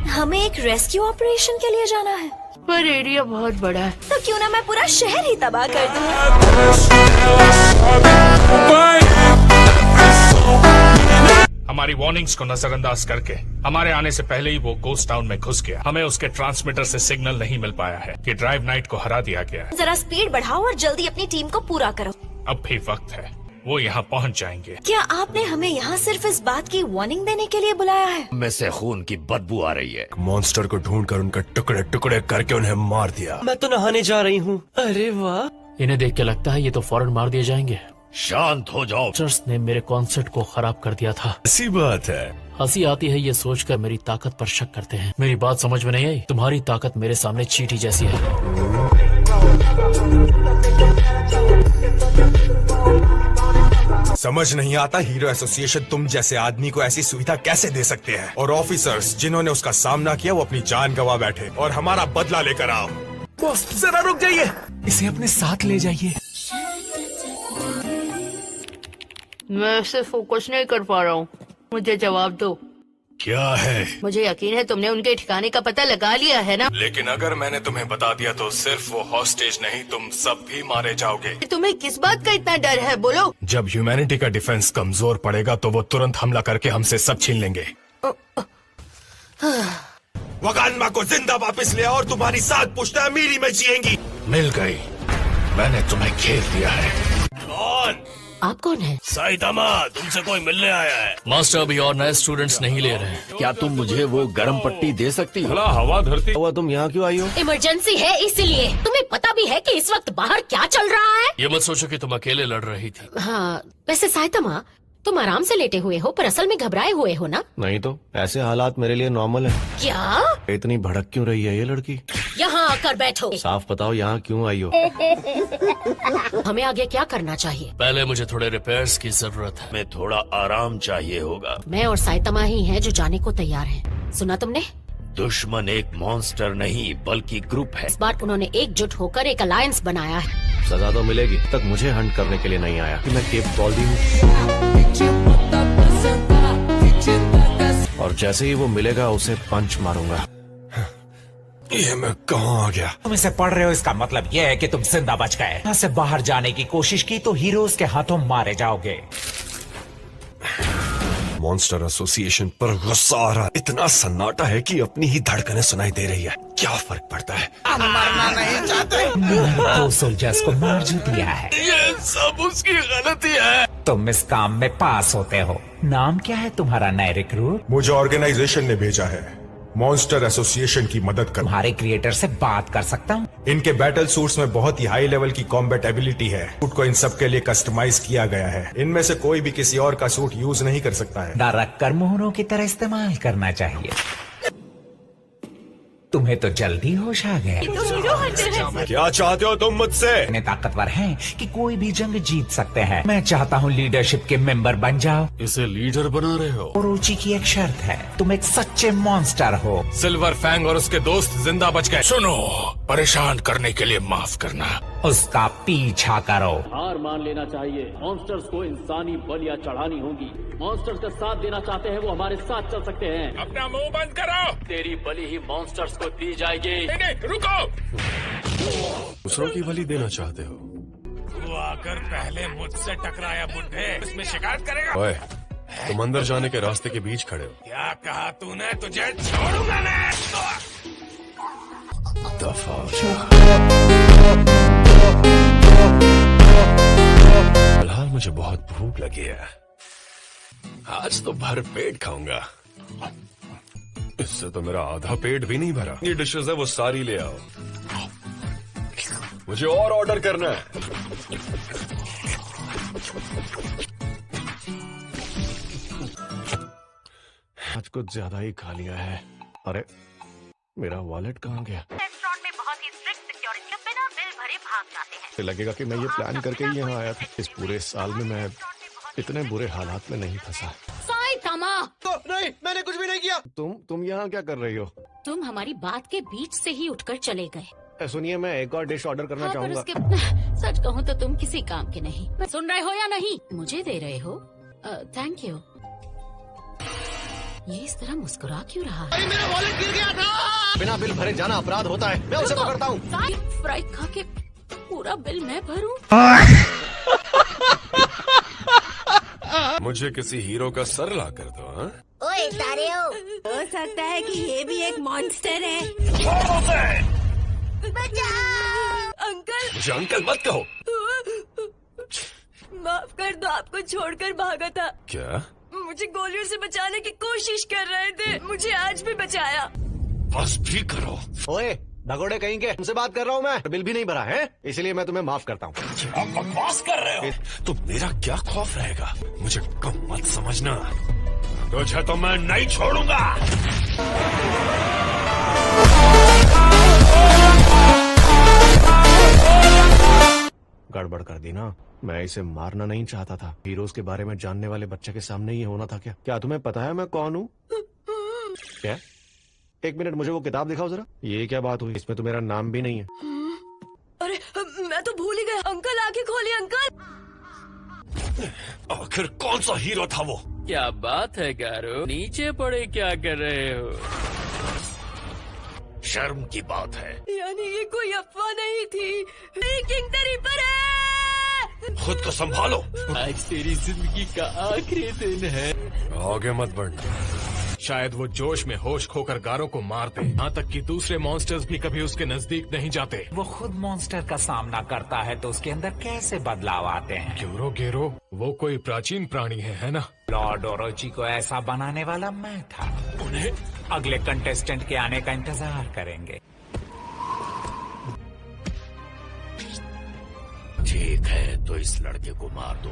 हमें एक rescue operation के लिए जाना है, पर एरिया बहुत बड़ा है। तो क्यों ना मैं पूरा शहर ही तबाह कर दूं। हमारी वार्निंग्स को नजरअंदाज करके हमारे आने से पहले ही वो गोस्ट टाउन में घुस गया। हमें उसके ट्रांसमीटर से सिग्नल नहीं मिल पाया है कि ड्राइव नाइट को हरा दिया गया है। जरा स्पीड बढ़ाओ और जल्दी अपनी टीम को पूरा करो। अब भी वक्त है, वो यहाँ पहुँच जाएंगे। क्या आपने हमें यहाँ सिर्फ इस बात की वार्निंग देने के लिए बुलाया है? में से खून की बदबू आ रही है। मॉन्स्टर को ढूंढकर उनका टुकड़े टुकड़े करके उन्हें मार दिया। मैं तो नहाने जा रही हूँ। अरे वाह, इन्हें देख के लगता है ये तो फौरन मार दिए जाएंगे। शांत हो जाओ। चर्च ने मेरे कॉन्सर्ट को खराब कर दिया था। ऐसी बात है। हंसी आती है ये सोचकर मेरी ताकत पर शक करते हैं। मेरी बात समझ में नहीं आई? तुम्हारी ताकत मेरे सामने चींटी जैसी है। समझ नहीं आता हीरो एसोसिएशन तुम जैसे आदमी को ऐसी सुविधा कैसे दे सकते हैं। और ऑफिसर्स जिन्होंने उसका सामना किया वो अपनी जान गंवा बैठे। और हमारा बदला लेकर आओ। बॉस जरा रुक जाइए, इसे अपने साथ ले जाइए। मैं इसे फोकस नहीं कर पा रहा हूँ, मुझे जवाब दो। क्या है? मुझे यकीन है तुमने उनके ठिकाने का पता लगा लिया है ना? लेकिन अगर मैंने तुम्हें बता दिया तो सिर्फ वो हॉस्टेज नहीं, तुम सब भी मारे जाओगे। तुम्हें किस बात का इतना डर है, बोलो। जब ह्यूमैनिटी का डिफेंस कमजोर पड़ेगा तो वो तुरंत हमला करके हमसे सब छीन लेंगे। वकान्मा को जिंदा वापस ले और तुम्हारी 7 पुश्तें अमीरी में जिएंगी। मिल गई, मैंने तुम्हें घेर दिया है। कौन? आप कौन है? साइतामा, तुमसे कोई मिलने आया है। मास्टर अभी और नए स्टूडेंट्स नहीं ले रहे हैं। क्या तुम मुझे वो गर्म पट्टी दे सकती हो? हवा धरती हुआ तुम यहाँ क्यों आई हो? इमरजेंसी है इसलिए। तुम्हें पता भी है कि इस वक्त बाहर क्या चल रहा है? ये मत सोचो कि तुम अकेले लड़ रही थी। हाँ, वैसे साइतमा तुम आराम से लेटे हुए हो पर असल में घबराए हुए हो ना? नहीं तो ऐसे हालात मेरे लिए नॉर्मल है। क्या? इतनी भड़क क्यों रही है ये लड़की? यहाँ आकर बैठो। साफ बताओ यहाँ क्यों आई हो? हमें आगे क्या करना चाहिए? पहले मुझे थोड़े रिपेयर्स की जरूरत है। मैं थोड़ा आराम चाहिए होगा। मैं और साइतमा ही हैं जो जाने को तैयार हैं। सुना तुमने? दुश्मन एक मॉन्स्टर नहीं बल्कि ग्रुप है। इस बार उन्होंने एकजुट होकर एक अलायंस बनाया है। सजा तो मिलेगी। तक मुझे हंट करने के लिए नहीं आया कि मैं केप कॉल्डी हूँ। और जैसे ही वो मिलेगा उसे पंच मारूंगा। ये मैं कहाँ आ गया? तुम इसे पढ़ रहे हो, इसका मतलब यह है कि तुम जिंदा बच गए। यहाँ से बाहर जाने की कोशिश की तो हीरोज के हाथों मारे जाओगे। मॉन्स्टर एसोसिएशन पर गुस्सा आ रहा है। इतना सन्नाटा है कि अपनी ही धड़कनें सुनाई दे रही है। क्या फर्क पड़ता है? मरना नहीं चाहते। 2 सोल्जर्स को मार जो दिया है। ये सब उसकी गलती है। तुम इस काम में पास होते हो। नाम क्या है तुम्हारा नए रिक्रूट? मुझे ऑर्गेनाइजेशन ने भेजा है मॉन्स्टर एसोसिएशन की मदद कर। तुम्हारे क्रिएटर से बात कर सकता हूँ? इनके बैटल सूट्स में बहुत ही हाई लेवल की कॉम्बैट एबिलिटी है। सूट को इन सब के लिए कस्टमाइज किया गया है। इनमें से कोई भी किसी और का सूट यूज नहीं कर सकता है। ना रखकर मोहरों की तरह इस्तेमाल करना चाहिए। तुम्हें तो जल्दी होश आ गया। क्या चाहते हो तुम मुझसे? इतने ताकतवर हैं कि कोई भी जंग जीत सकते हैं। मैं चाहता हूँ लीडरशिप के मेंबर बन जाओ। इसे लीडर बना रहे हो? ओरोची की एक शर्त है, तुम एक सच्चे मॉन्स्टर हो। सिल्वर फैंग और उसके दोस्त जिंदा बच गए। सुनो, परेशान करने के लिए माफ करना। उसका पीछा करो। हार मान लेना चाहिए। मॉन्स्टर्स को इंसानी बलियां चढ़ानी होगी। मॉन्स्टर्स का साथ देना चाहते हैं वो हमारे साथ चल सकते हैं। अपना मुंह बंद करो। तेरी बलि ही मॉन्स्टर्स को दी जाएगी। नहीं, रुको। दूसरों की बलि देना चाहते हो? तू आकर पहले मुझसे टकराया बुड्ढे, इसमें शिकायत करेगा? ओए, तुम अंदर जाने के रास्ते के बीच खड़े हो। क्या कहा तूने? तुझे छोड़ूंगा नहीं। दफा हो जा। फिलहाल मुझे बहुत भूख लगी है। आज तो भर पेट खाऊंगा। इससे तो मेरा आधा पेट भी नहीं भरा। ये डिशेस है वो सारी ले आओ। मुझे और ऑर्डर करना है। आज कुछ ज्यादा ही खा लिया है। अरे मेरा वॉलेट कहाँ गया? रेस्टोरेंट में बहुत ही स्ट्रिक्ट सिक्योरिटी, बिना बिल भरे भाग जाते हैं। तो लगेगा कि मैं ये प्लान करके ही यहाँ आया था। इस पूरे साल में मैं इतने बुरे हालात में नहीं फंसा। साइतामा, नहीं, मैंने कुछ भी नहीं किया। तुम यहाँ क्या कर रही हो? तुम हमारी बात के बीच से ही उठकर चले गए। सुनिए, मैं एक और डिश ऑर्डर करना हाँ, पर चाहूंगा। उसके सच कहूँ तो तुम किसी काम के नहीं। सुन रहे हो या नहीं? मुझे दे रहे हो? Thank you. ये इस तरह मुस्कुरा क्यों रहा है? मेरा वॉलेट गिर गया था। बिना बिल भरे जाना अपराध होता है, मैं उसे पकड़ता हूँ। फ्राइड खा के पूरा बिल मैं भरूं? मुझे किसी हीरो का सर ला कर दो। हाँ? ओए तारे हो सकता है कि ये भी एक मॉन्स्टर है। अंकल, मुझे अंकल मत कहो। माफ कर दो, आपको छोड़कर भागा था। क्या? मुझे गोलियों से बचाने की कोशिश कर रहे थे, मुझे आज भी बचाया। बस भी करो। ओए भगोड़े कहीं के, तुमसे बात कर रहा हूँ मैं। बिल भी नहीं भरा है, इसलिए मैं तुम्हें माफ करता हूँ। आप बकवास कर रहे हो। तो मेरा क्या खौफ रहेगा? मुझे कम मत समझना। तुझे तो मैं नहीं छोड़ूंगा। गड़बड़ कर दी ना। मैं इसे मारना नहीं चाहता था। हीरोज के बारे में जानने वाले बच्चे के सामने ये होना था क्या? क्या तुम्हें पता है मैं कौन हूँ? क्या? एक मिनट, मुझे वो किताब दिखाओ जरा। ये क्या बात हुई? इसमें तो मेरा नाम भी नहीं है। अरे मैं तो भूल ही गया। अंकल आंखें खोलिए अंकल। आखिर कौन सा हीरो था वो? क्या बात है गारो, नीचे पड़े क्या कर रहे हो? शर्म की बात है। यानी ये कोई अफवाह नहीं थी। किंग तेरी पर है। खुद को संभालो। आज तेरी जिंदगी का आखिरी दिन है। आगे मत बढ़ना। शायद वो जोश में होश खोकर गारो को मार दे, यहाँ तक कि दूसरे मॉन्स्टर्स भी कभी उसके नजदीक नहीं जाते। वो खुद मॉन्स्टर का सामना करता है तो उसके अंदर कैसे बदलाव आते हैं? क्योरो गेरो, वो कोई प्राचीन प्राणी है ना? लॉर्ड ओरोची को ऐसा बनाने वाला मैं था। उन्हें अगले कंटेस्टेंट के आने का इंतजार करेंगे। ठीक है, तो इस लड़के को मार दो।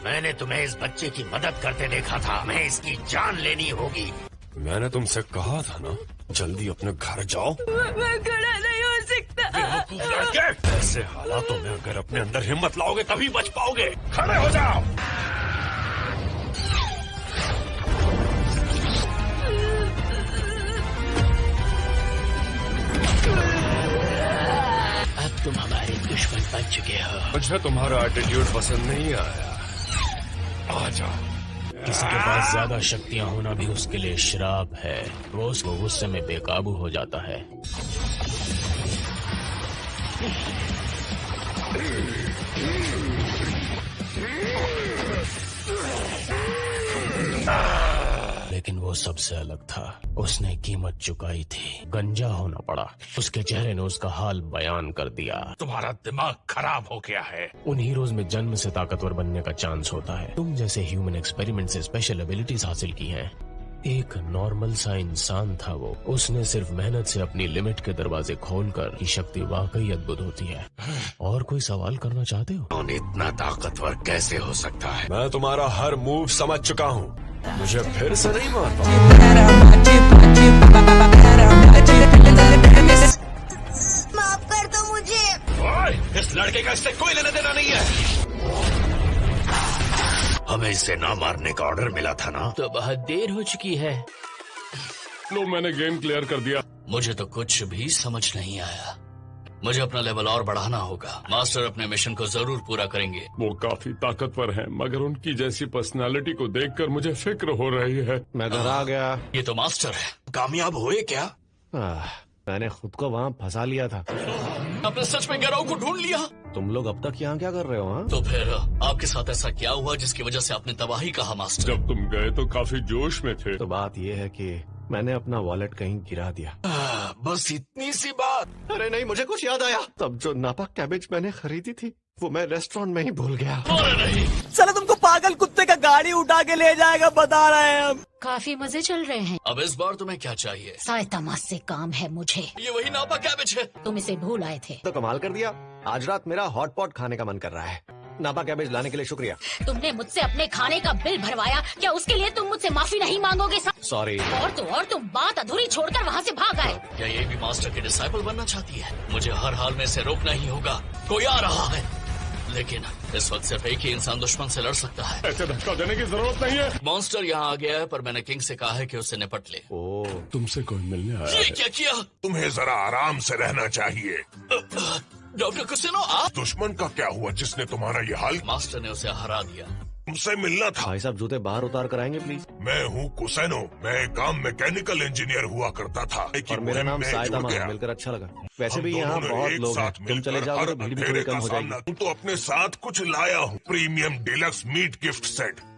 मैंने तुम्हें इस बच्चे की मदद करते देखा था, मैं इसकी जान लेनी होगी। मैंने तुमसे कहा था ना, जल्दी अपने घर जाओ। मैं खड़ा नहीं हो सकता। ऐसे हालातों में अगर अपने अंदर हिम्मत लाओगे तभी बच पाओगे। खड़े हो जाओ। अब तुम हमारे दुश्मन बन चुके हो। मुझे तुम्हारा एटीट्यूड पसंद नहीं आया। आ जाओ। किसी के पास ज्यादा शक्तियां होना भी उसके लिए श्राप है। वो उसको गुस्से में बेकाबू हो जाता है। लेकिन वो सबसे अलग था। उसने कीमत चुकाई थी, गंजा होना पड़ा। उसके चेहरे ने उसका हाल बयान कर दिया। तुम्हारा दिमाग खराब हो गया है। उन हीरोज में जन्म से ताकतवर बनने का चांस होता है। तुम जैसे ह्यूमन एक्सपेरिमेंट से स्पेशल एबिलिटीज हासिल की हैं। एक नॉर्मल सा इंसान था वो। उसने सिर्फ मेहनत से अपनी लिमिट के दरवाजे खोलकर की शक्ति वाकई अद्भुत होती है। और कोई सवाल करना चाहते हो? कौन इतना ताकतवर कैसे हो सकता है? मैं तुम्हारा हर मूव समझ चुका हूँ। मुझे फिर से नहीं मार पाऊंगा। माफ कर दो मुझे। ओए, इस लड़के का इससे कोई लेना देना नहीं है। हमें इसे ना मारने का ऑर्डर मिला था ना? तो बहुत देर हो चुकी है। लो, मैंने गेम क्लियर कर दिया। मुझे तो कुछ भी समझ नहीं आया। मुझे अपना लेवल और बढ़ाना होगा। मास्टर अपने मिशन को जरूर पूरा करेंगे। वो काफी ताकतवर हैं, मगर उनकी जैसी पर्सनालिटी को देखकर मुझे फिक्र हो रही है। मैं घर आ गया। ये तो मास्टर है। कामयाब हुए क्या? मैंने खुद को वहाँ फंसा लिया था। आपने सच में गैरो को ढूंढ लिया? तुम लोग अब तक यहाँ क्या कर रहे हो? हाँ, तो फिर आपके साथ ऐसा क्या हुआ जिसकी वजह से आपने तबाही कहा मास्टर? जब तुम गए तो काफी जोश में थे। तो बात ये है कि मैंने अपना वॉलेट कहीं गिरा दिया। बस इतनी सी बात? अरे नहीं, मुझे कुछ याद आया। तब जो नापा कैबेज मैंने खरीदी थी वो मैं रेस्टोरेंट में ही भूल गया। नहीं, चलो तुमको पागल कुत्ते का गाड़ी उठा के ले जाएगा, बता रहे हैं हम। काफी मजे चल रहे हैं। अब इस बार तुम्हें क्या चाहिए? साइतामा से काम है मुझे। ये वही नापा कैबेज है। तुम इसे भूल आए थे। तो कमाल कर दिया। आज रात मेरा हॉट पॉट खाने का मन कर रहा है। नापा कैबेज लाने के लिए शुक्रिया। तुमने मुझसे अपने खाने का बिल भरवाया, क्या उसके लिए तुम मुझसे माफी नहीं मांगोगे? सॉरी। और तुम बात अधूरी छोड़कर वहाँ से भाग आए। क्या ये भी मास्टर की डिसाइपल बनना चाहती है? मुझे हर हाल में इसे रोकना ही होगा। कोई आ रहा है, लेकिन इस वक्त सिर्फ एक ही इंसान दुश्मन से लड़ सकता है। ऐसे धक्का देने की जरूरत नहीं है। मॉन्स्टर यहाँ आ गया है, पर मैंने किंग से कहा है कि उसे निपट ले। तुमसे कोई मिलने आया ये है। क्या किया? तुम्हें जरा आराम से रहना चाहिए। डॉक्टर कुसेनो, आप? दुश्मन का क्या हुआ जिसने तुम्हारा ये हाल? मास्टर ने उसे हरा दिया। तुमसे मिलना था। भाई साहब जूते बाहर उतार कर आएंगे प्लीज। मैं हूँ कुसैनो, मैं काम मैकेनिकल इंजीनियर हुआ करता था। और मेरा नाम सायदामा है, मिलकर अच्छा लगा। वैसे भी यहाँ बहुत लोग हैं, तुम चले जाओ तो भीड़ भी थोड़ी कम हो जाएगी। तो अपने साथ कुछ लाया हूँ, premium deluxe meat gift set.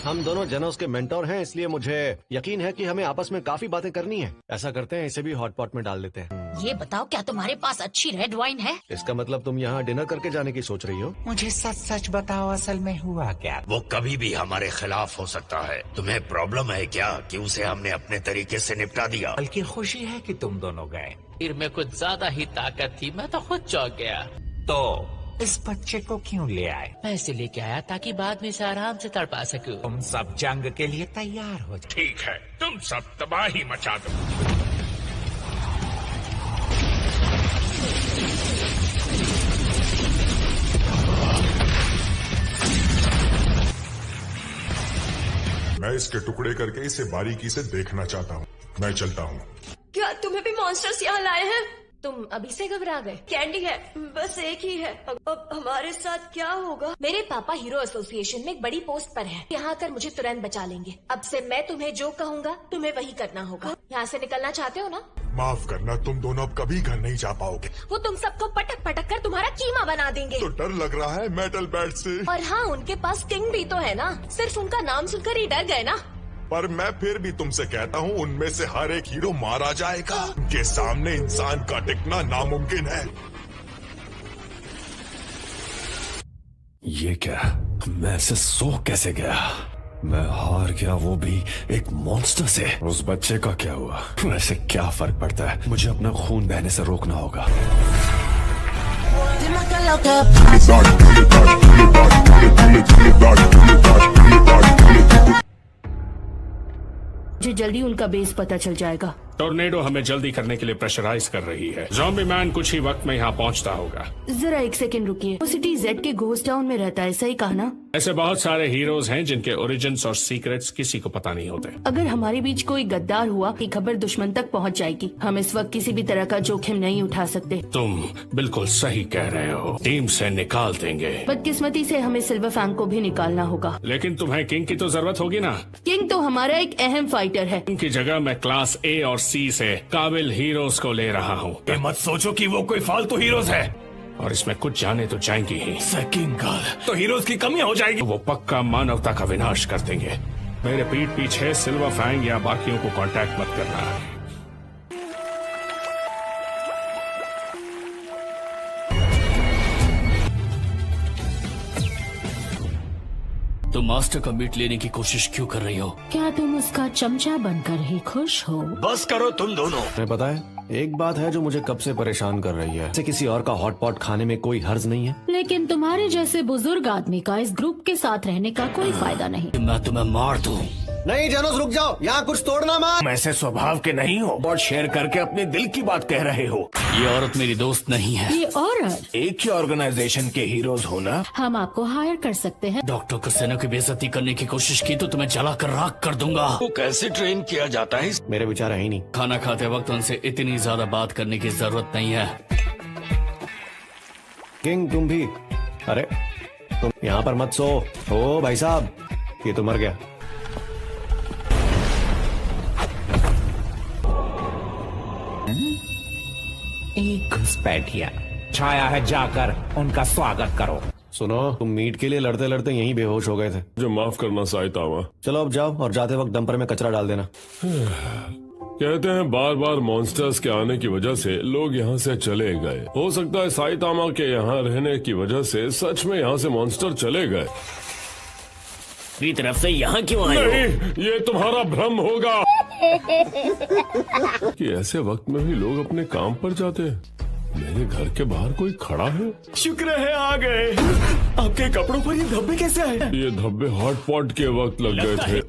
हम दोनों जेनोस के मेंटोर हैं, इसलिए मुझे यकीन है कि हमें आपस में काफी बातें करनी है। ऐसा करते हैं, इसे भी हॉट पॉट में डाल देते हैं। ये बताओ, क्या तुम्हारे पास अच्छी रेड वाइन है? इसका मतलब तुम यहाँ डिनर करके जाने की सोच रही हो? मुझे सच सच बताओ, असल में हुआ क्या? वो कभी भी हमारे खिलाफ हो सकता है। तुम्हें प्रॉब्लम है क्या कि उसे हमने अपने तरीके से निपटा दिया? बल्कि खुशी है कि तुम दोनों गए। फिर में कुछ ज्यादा ही ताकत थी, मैं तो खुद चौंक गया। तो इस बच्चे को क्यों ले आए? मैं इसे लेके आया ताकि बाद में इसे आराम से तड़पा सकूं। तुम सब जंग के लिए तैयार हो जाओ। ठीक है, तुम सब तबाही मचा दो। मैं इसके टुकड़े करके इसे बारीकी से देखना चाहता हूँ। मैं चलता हूँ। क्या तुम्हें भी मॉन्स्टर्स यहाँ लाए हैं? तुम अभी से घबरा गए? कैंडी है, बस एक ही है। अब हमारे साथ क्या होगा? मेरे पापा हीरो एसोसिएशन में एक बड़ी पोस्ट पर हैं। यहाँ आकर मुझे तुरंत बचा लेंगे। अब से मैं तुम्हें जो कहूँगा तुम्हें वही करना होगा। यहाँ से निकलना चाहते हो ना? माफ करना, तुम दोनों अब कभी घर नहीं जा पाओगे। वो तुम सबको पटक पटक कर तुम्हारा कीमा बना देंगे। तो डर लग रहा है मेटल बैट से। और हाँ, उनके पास किंग भी तो है ना, सिर्फ उनका नाम सुनकर ही डर गए ना। पर मैं फिर भी तुमसे कहता हूँ, उनमें से हर एक हीरो मारा जाएगा। उनके सामने इंसान का टिकना नामुमकिन है। ये क्या? मैं ऐसे सो कैसे गया? मैं हार गया, वो भी एक मॉन्स्टर से। उस बच्चे का क्या हुआ? वैसे क्या फर्क पड़ता है, मुझे अपना खून बहने से रोकना होगा। मुझे जल्दी उनका बेस पता चल जाएगा। टोर्नेडो हमें जल्दी करने के लिए प्रेशराइज कर रही है। ज़ॉम्बी मैन कुछ ही वक्त में यहाँ पहुँचता होगा। जरा एक सेकंड रुकिए। वो सिटी जेड के घोस्ट टाउन में रहता है, सही कहा ना? ऐसे बहुत सारे हीरोज हैं जिनके ओरिजिन्स और सीक्रेट्स किसी को पता नहीं होते। अगर हमारे बीच कोई गद्दार हुआ कि खबर दुश्मन तक पहुंच जाएगी। हम इस वक्त किसी भी तरह का जोखिम नहीं उठा सकते। तुम बिल्कुल सही कह रहे हो, टीम से निकाल देंगे। बदकिस्मती से हमें सिल्वर फैंग को भी निकालना होगा। लेकिन तुम्हें किंग की तो जरूरत होगी ना। किंग तो हमारा एक अहम फाइटर है। किंग की जगह मैं क्लास ए और सी से काबिल हीरोज को ले रहा हूँ। मत सोचो कि वो कोई फालतू हीरोज है। और इसमें कुछ जाने तो जाएंगी ही। सेकिंग गॉड, तो हीरोज की कमी हो जाएगी। वो पक्का मानवता का विनाश कर देंगे। मेरे पीठ पीछे सिल्वर फैंग या बाकियों को कांटेक्ट मत करना। तुम मास्टर का मीट लेने की कोशिश क्यों कर रही हो? क्या तुम उसका चमचा बनकर ही खुश हो? बस करो तुम दोनों। मैं पता है, एक बात है जो मुझे कब से परेशान कर रही है। ऐसे किसी और का हॉट पॉट खाने में कोई हर्ज नहीं है। लेकिन तुम्हारे जैसे बुजुर्ग आदमी का इस ग्रुप के साथ रहने का कोई फायदा नहीं। मैं तुम्हें मार दूं। नहीं जेनोस, रुक जाओ, यहाँ कुछ तोड़ना मत। तुम ऐसे स्वभाव के नहीं हो, बहुत शेयर करके अपने दिल की बात कह रहे हो। ये औरत मेरी दोस्त नहीं है। ये औरत एक ही ऑर्गेनाइजेशन के हीरोज हो ना? हम आपको हायर कर सकते हैं। डॉक्टर कुसैनो की बेइज्जती करने की कोशिश की तो तुम्हें जलाकर राख कर दूंगा। वो कैसे ट्रेन किया जाता है? मेरे विचार है ही नहीं। खाना खाते वक्त उनसे इतनी ज्यादा बात करने की जरूरत नहीं है। किंग तुम भी, अरे तुम यहाँ पर मत सो। ओ भाई साहब, ये तो मर गया। एक घुसपैठिया छाया है, जाकर उनका स्वागत करो। सुनो, तुम मीट के लिए लड़ते लड़ते यहीं बेहोश हो गए थे। जो माफ करना साइतामा। चलो अब जाओ और जाते वक्त डंपर में कचरा डाल देना। कहते हैं बार बार मॉन्स्टर्स के आने की वजह से लोग यहाँ से चले गए। हो सकता है साइतामा के यहाँ रहने की वजह से सच में यहाँ से मॉन्स्टर चले गए। मेरी तरफ से यहाँ क्यों आए? नहीं, ये तुम्हारा भ्रम होगा कि ऐसे वक्त में भी लोग अपने काम पर जाते हैं। मेरे घर के बाहर कोई खड़ा है। शुक्र है आ गए। आपके कपड़ों पर ये धब्बे कैसे आए? ये धब्बे हॉट पॉट के वक्त लग गए थे।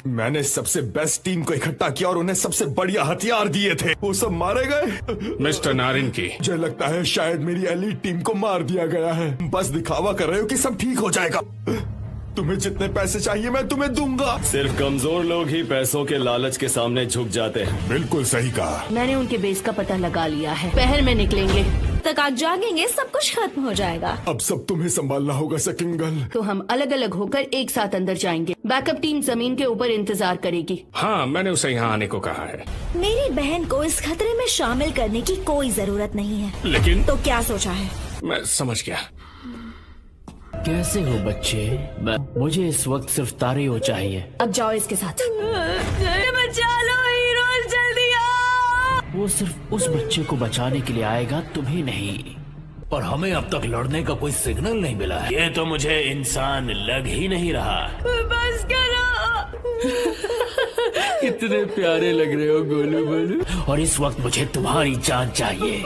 मैंने सबसे बेस्ट टीम को इकट्ठा किया और उन्हें सबसे बढ़िया हथियार दिए थे। वो सब मारे गए। मिस्टर नारिन की, मुझे लगता है शायद मेरी एलीट टीम को मार दिया गया है। बस दिखावा कर रहे हो कि सब ठीक हो जाएगा। तुम्हें जितने पैसे चाहिए मैं तुम्हें दूंगा। सिर्फ कमजोर लोग ही पैसों के लालच के सामने झुक जाते हैं। बिल्कुल सही कहा। मैंने उनके बेस का पता लगा लिया है। पहर में निकलेंगे, तक आप जागेंगे सब कुछ खत्म हो जाएगा। अब सब तुम्हें संभालना होगा सेकंड गर्ल। तो हम अलग अलग होकर एक साथ अंदर जाएंगे। बैकअप टीम जमीन के ऊपर इंतजार करेगी। हाँ, मैंने उसे यहाँ आने को कहा है। मेरी बहन को इस खतरे में शामिल करने की कोई जरूरत नहीं है। लेकिन तो क्या सोचा है? मैं समझ गया। कैसे हो बच्चे? मुझे इस वक्त सिर्फ तारियो चाहिए। अब जाओ इसके साथ। बचा लो हीरोज, जल्दी आओ। वो सिर्फ उस बच्चे को बचाने के लिए आएगा, तुम्हें नहीं। और हमें अब तक लड़ने का कोई सिग्नल नहीं मिला है। ये तो मुझे इंसान लग ही नहीं रहा। बस करो। कितने प्यारे लग रहे हो गोलू बोलू। और इस वक्त मुझे तुम्हारी जान चाहिए।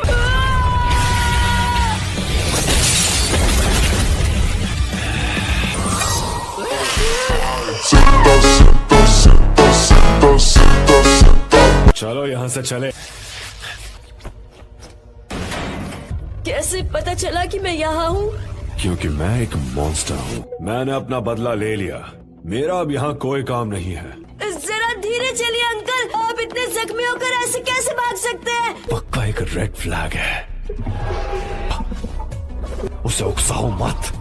चलो यहाँ से चले। कैसे पता चला कि मैं यहाँ हूँ? क्योंकि मैं एक मॉन्स्टर हूँ। मैंने अपना बदला ले लिया। मेरा अब यहाँ कोई काम नहीं है। जरा धीरे चलिए अंकल, आप इतने जख्मी होकर ऐसे कैसे भाग सकते हैं? पक्का एक रेड फ्लैग है। उसे उकसाओ मत।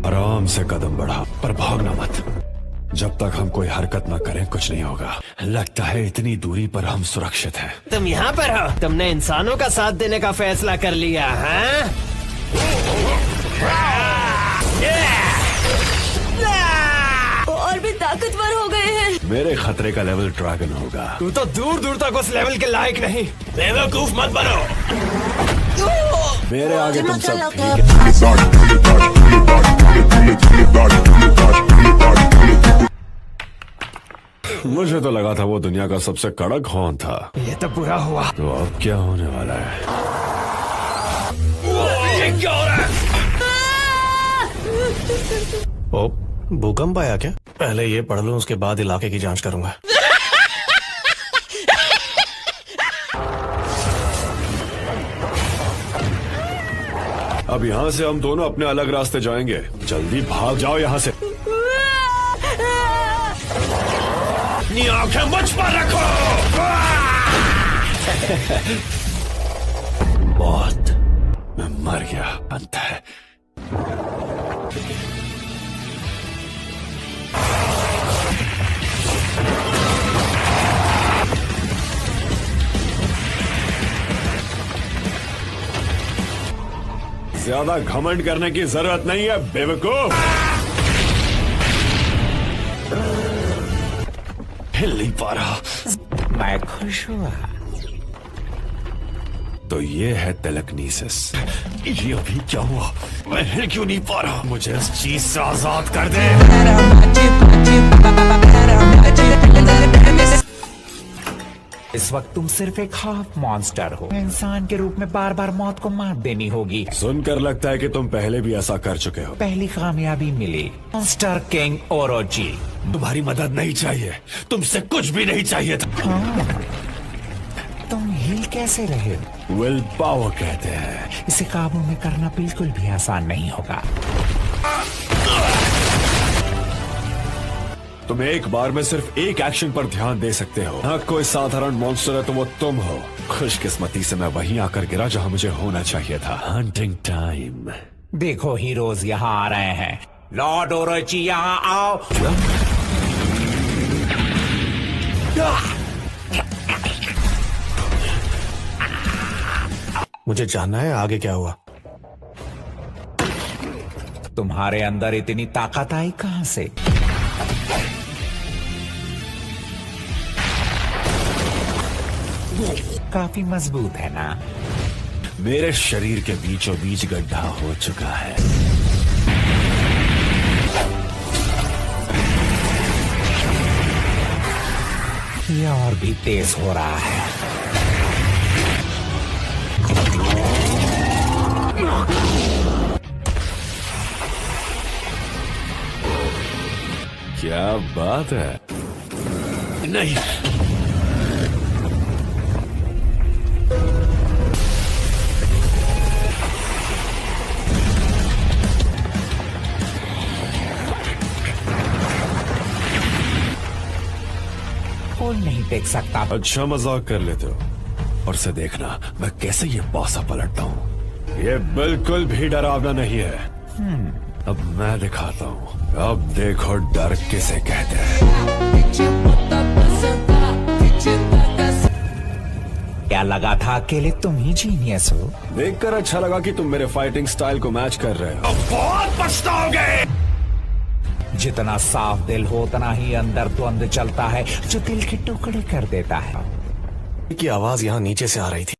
आराम से कदम बढ़ा, पर भागना मत। जब तक हम कोई हरकत न करें कुछ नहीं होगा। लगता है इतनी दूरी पर हम सुरक्षित हैं। तुम यहाँ पर हो? तुमने इंसानों का साथ देने का फैसला कर लिया है? और भी ताकतवर हो गए हैं। मेरे खतरे का लेवल ड्रैगन होगा। तू तो दूर दूर तक उस लेवल के लायक नहीं। बेवकूफ मत बनो। मेरे आगे तुम सब ठीक है। मुझे तो लगा था वो दुनिया का सबसे कड़क हॉर्न था। ये तो बुरा हुआ। तो अब क्या होने वाला है? ये क्या हो रहा है? ओ, भूकंप आया क्या? पहले ये पढ़ लूं, उसके बाद इलाके की जांच करूंगा। अब यहाँ से हम दोनों अपने अलग रास्ते जाएंगे। जल्दी भाग जाओ यहाँ से। अपनी आंखें मुझ पर रखो। बहुत, मैं मर गया। अंत है। ज्यादा घमंड करने की जरूरत नहीं है बेवकूफ। हिल नहीं पा रहा। मैं खुश हुआ। तो ये है टेलेकिनेसिस। ये अभी क्या हुआ? मैं हिल क्यों नहीं पा रहा? मुझे इस चीज से आजाद कर दे। इस वक्त तुम सिर्फ एक हाफ मॉन्स्टर हो। इंसान के रूप में बार बार मौत को मात देनी होगी। सुनकर लगता है कि तुम पहले भी ऐसा कर चुके हो। पहली कामयाबी मिली। Monster king ओरोची। तुम्हारी मदद नहीं चाहिए। तुमसे कुछ भी नहीं चाहिए था। हाँ। तुम हिल कैसे रहे? विल पावर कहते हैं। इसे काबू में करना बिल्कुल भी आसान नहीं होगा। तुम एक बार में सिर्फ एक एक्शन पर ध्यान दे सकते हो। हाँ, कोई साधारण मॉन्स्टर है तो वो तुम हो। खुशकिस्मती से मैं वहीं आकर गिरा जहां मुझे होना चाहिए था। Hunting time. देखो हीरोज यहाँ आ रहे हैं। लॉर्ड ओरोची यहाँ आओ। मुझे जानना है आगे क्या हुआ। तुम्हारे अंदर इतनी ताकत आई कहां से? काफी मजबूत है ना? मेरे शरीर के बीचों बीच गड्ढा हो चुका है। ये और भी तेज हो रहा है। क्या बात है? नहीं, कोई नहीं देख सकता। अच्छा मजाक कर लेते हो। और से देखना मैं कैसे ये पासा पलटता हूँ। ये बिल्कुल भी डरावना नहीं है। अब मैं दिखाता हूँ। अब देखो डर किसे कहते हैं। क्या लगा था अकेले तुम ही जीनियस हो? देखकर अच्छा लगा कि तुम मेरे फाइटिंग स्टाइल को मैच कर रहे हो। बहुत पछताओगे। जितना साफ दिल हो उतना ही अंदर द्वंद चलता है जो दिल के टुकड़े कर देता है। की आवाज यहाँ नीचे से आ रही थी।